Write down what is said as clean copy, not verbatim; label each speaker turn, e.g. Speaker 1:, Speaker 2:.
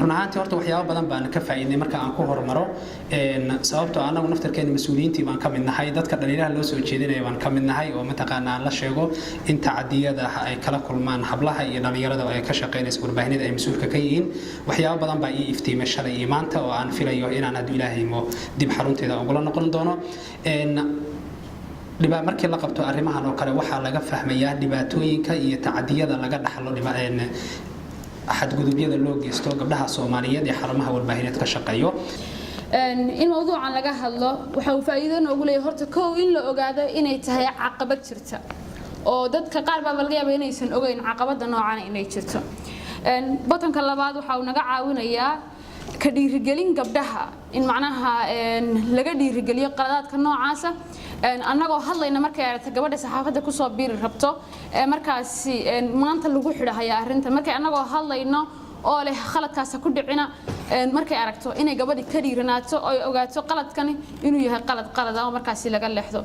Speaker 1: runaantii horta waxyaabo badan baan ka faa'iiday marka aan ku hormaro sababtoo anagu naftarkeena mas'uuliyiintii baan ka mid nahay dadka dhalinyarada loo soo jeedinaya baan ka mid nahay oo mataqaanaa la sheego inta cadiyada ay kala kulmaan hablaha iyo dhalinyarada ay ka shaqeynayso warbaahinada ay mas'uulka ka yihiin waxyaabo badan baa ii iftiimay shalay iyo maanta oo aan filayo inaan hadii Ilaahay mo dib xarunteeda ugu la noqon doono markii la qabto arrimahan oo kale waxa laga fahmayaa dhibaatooyinka iyo tacadiyada laga dhaxlo xadgudubyada loo geysto gabdhaha Soomaaliyeed ee xarumaha warbaahineed ka shaqeeyo
Speaker 2: in mawduucan laga hadlo waxa uu faa'iido noogu leeyahay horta koow in la ogaado inay tahay caqabad jirta oo dadka qaar baa laga yaabaa inaysan ogeyn caqabada noocan inay jirto batanka labaad waxa uu naga caawinayaa ka dhiirigelin gabdhaha in macnaha laga dhiirigeliyo qaladaadka noocaas annagoo hadlayna markay aragto gabadha saxaafadda ku soo biiri rabto markaasi maanta lagu xidhayaa arrinta markay annagoo hadlayno oo leh khaladkaas ku dhicina markay aragto inay gabadhi ka dhiiranaato oo ay ogaato qaladkani inuu yahay qalad oo markaasi laga leexdo